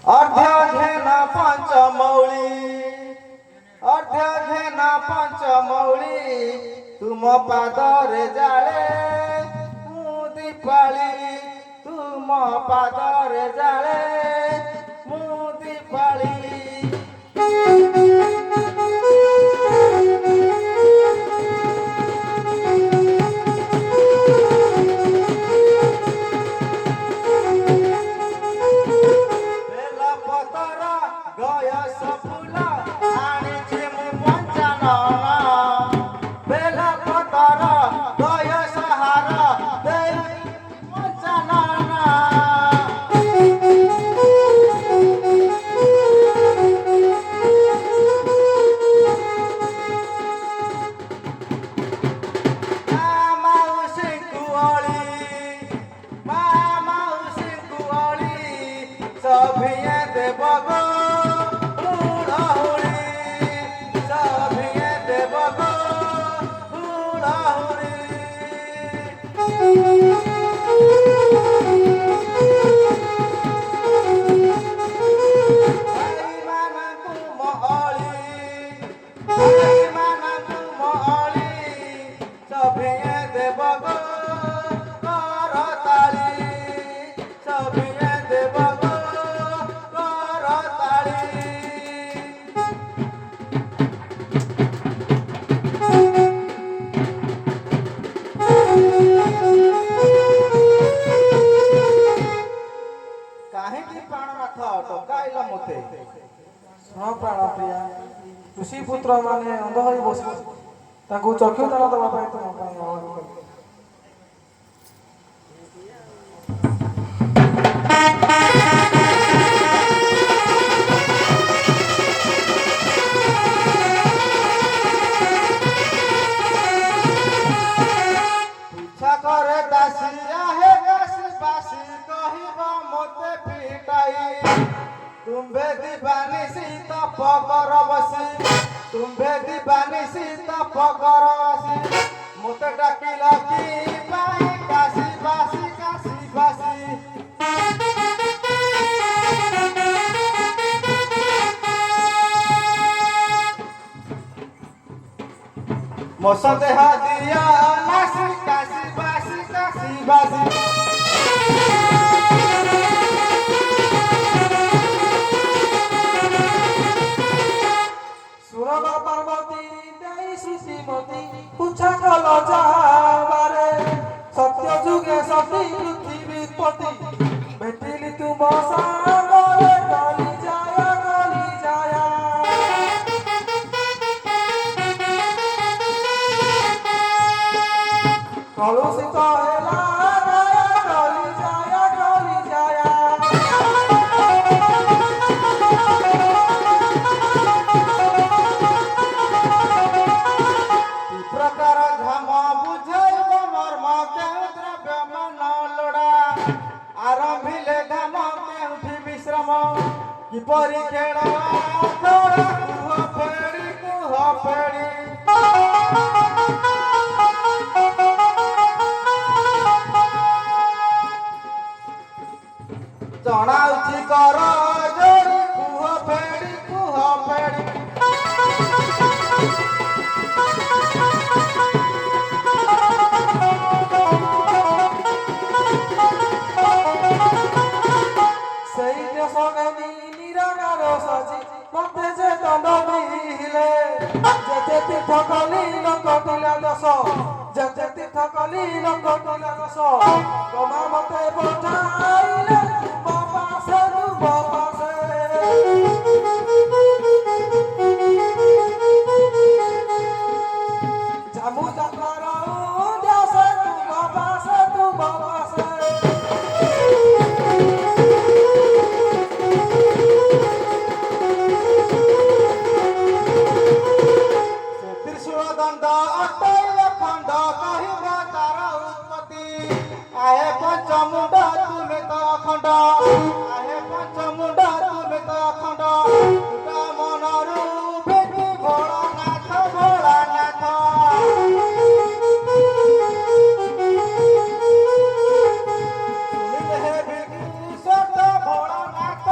अर्ध्यघेन पंचमौली अर्ध्यघेन पंचमौली तुम पादरे जाले मु दीपाली तुम पादरे जाले मु दीपाली ऋषिपुत्र माने अंध होई बसि ताकू चक्षु दान दबा पाए तुम पाए इच्छा करे दासिया हे दासी बासी कहिबा मते पिटाई तुम्भे दीवानी सीता पकर बसी तुम्भे दीवानी सीता पकर बसी मते डाकिला की पाई काशी बासी मोसा देहा दिया नासी काशी बासी सुरगा पार्वती देई श्रीमती पूछा कल जाबारे सत्य जुगे सती पृथ्वी पति भेटिली तुम सागरे गली जाया कलुषित हेला गली जाया प्रकार धम बुझैब मर्म केउ द्रव्य मन लोड़ा आरंभिले धम केउठी विश्रम किपरि खेल कुह फेड़ी जनाउछि कर जोड़ी कुह फेड़ी सेई देश गनी निरागार सजी मते जे दंड मिले जेते तीर्थ कली नकटिला दश जेते तीर्थ कली नकटिला दश कमा मते पठाइले तुम पासे जामु जात्रार उद्यासे तुम पासे त्रिशूल दंड अटैल खंड कहिब तार उत्पत्ति आहे पंचमुंड तुमे तो अखंड आहे पंचमुंड तुमे तो अखंड तुटा मनरु भेटी भोलानाथ सुनिले हे भेटी सत भोलानाथ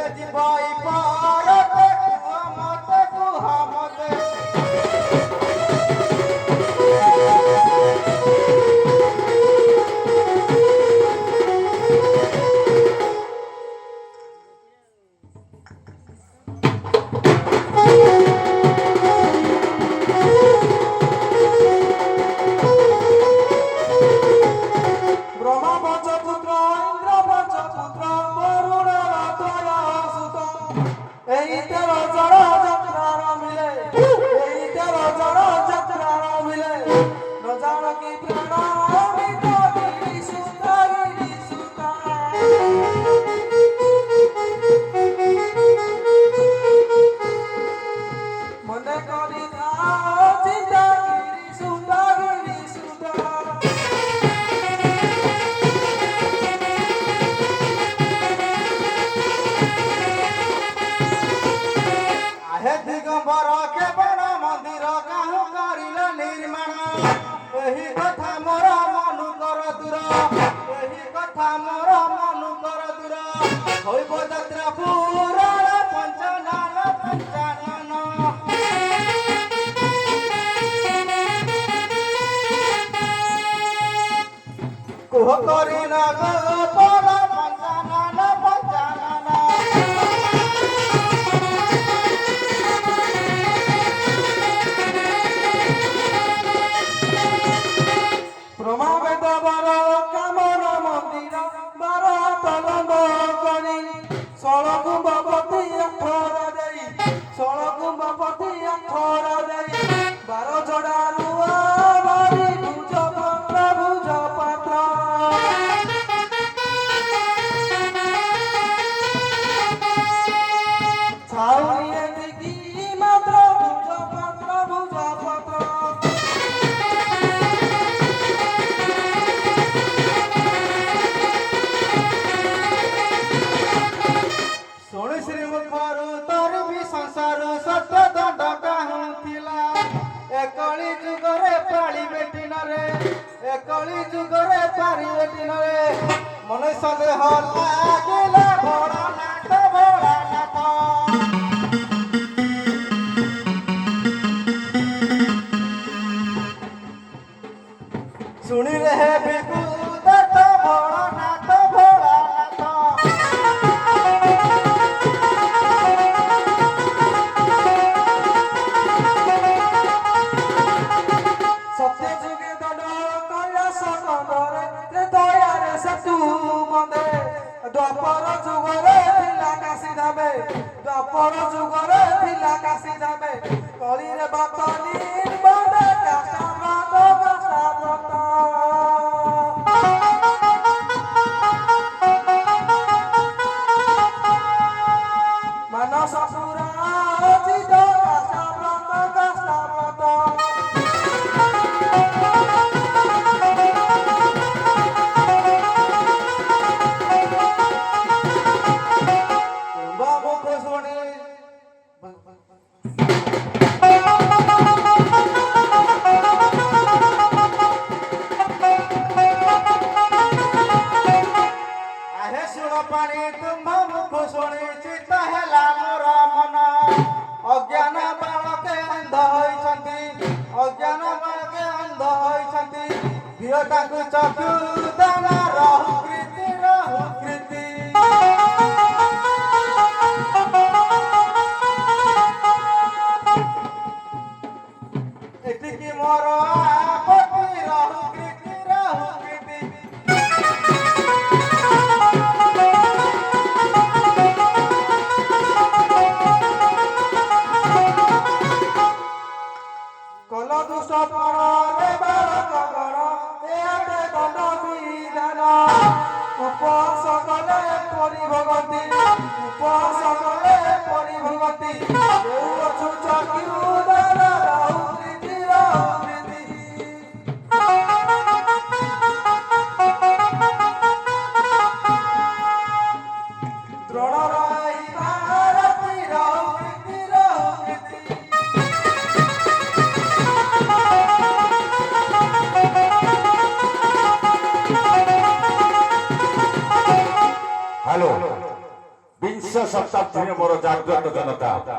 କେବେ ଯିବ ଏଇ ପରତେ କୁହ ମତେ ব্রহ্মা পঞ্চপুত্র ইন্দ্র পঞ্চপুত্র বরুণ রাত্রয় সুত এই 13 জন যাত্রার মিলে এই 13 জন যাত্রার মিলে ন জান কি প্রাণ গিরি সুতা মনে করি চিন্তা গিরি সুতা ଆହେ ଦିଗମ୍ବର କେବଳ ମନ୍ଦିର କାହୁଁ କରିଲ ନିର୍ମାଣ ଏହି କଥା ମୋର ମନୁକର ଦୂର ଏହି କଥା ମୋର ମନୁକର ଦୂର ହୋଇବ ଯାତ୍ରା ପୁରାଣ ପଞ୍ଚାନନ ପଞ୍ଚାନନ କୁହ କରି ନା ଗୋପାଳ ପଞ୍ଚାନନ ପଞ୍ଚାନନ ব্রহ্মবেদ বর কামন মন্দির বার তলঙ্গ করি ষড়কুম্ভপতি 18 দেই ষড়কুম্ভপতি 18 দেই 12 জোড়া রুয়া বাড়ি ভুজ পাত্র ছাউনিয়ে দিকি মাত্র ভুজ পাত্র ଶୁଣି ଶ୍ରୀମୁଖରୁ ତୋର ବି ସଂସାର ସତ୍ୟ ଦଣ୍ଡ କାହୁଁଥିଲା ଏକଳି ଯୁଗରେ ପାଳି ବେଟିନରେ ଏକଳି ଯୁଗରେ ପାରି ବେଟିନରେ ମନୁଷ୍ୟ ଦେହ ଲାଗିଲା ଭୋଳାନାଥ ଶୁଣିଲେ ହେ ବିକୁଦତ୍ତ ଭୋଳାନାଥ সত্য যুগে দণ্ড কৈলাস কন্দরে দয়ারে সেতু বন্ধে দ্বাপর যুগরে ଥିଲା কাশী ধামে দ্বাপর যুগরে ଥିଲା কাশী ধামে কলিরে ভক্ত নির্বাণে কাষ্টাব্রত মানস পুরা অচিত কাষ্টাব্রত ବାବୁକୁ ଶୁଣି ଆହେ ଶୁଣ ପାଣି ତୁମ୍ଭ ମୁଖ ଶୁଣି ଚିତ୍ତ ହେଲା ମୋର ମନ ଅଜ୍ଞାନ ବାଳକେ ଅନ୍ଧ ହୋଇଛନ୍ତି ଅଜ୍ଞାନ ବାଳକେ ଅନ୍ଧ ହୋଇଛନ୍ତି ଦିଅ ତାଙ୍କୁ ଚକ୍ଷୁ ଦାନ ରହୁ କୃତି ଏତିକି ମୋର ଆପତ୍ତି ରହୁ କୃତି কল দুষ্ট পরে বালক গণ এতে দণ্ড বিধান উপসকলে পরিভগতি উপসকলে পরিভগতি অছু চক্ষু দান রহুকৃতি দ্রোণ রহি ভারতী রহুকৃতি হ্যালো বিংশ ଶତାବ୍ଦୀରେ ମୋର ଜାଗ୍ରତ ଜନତା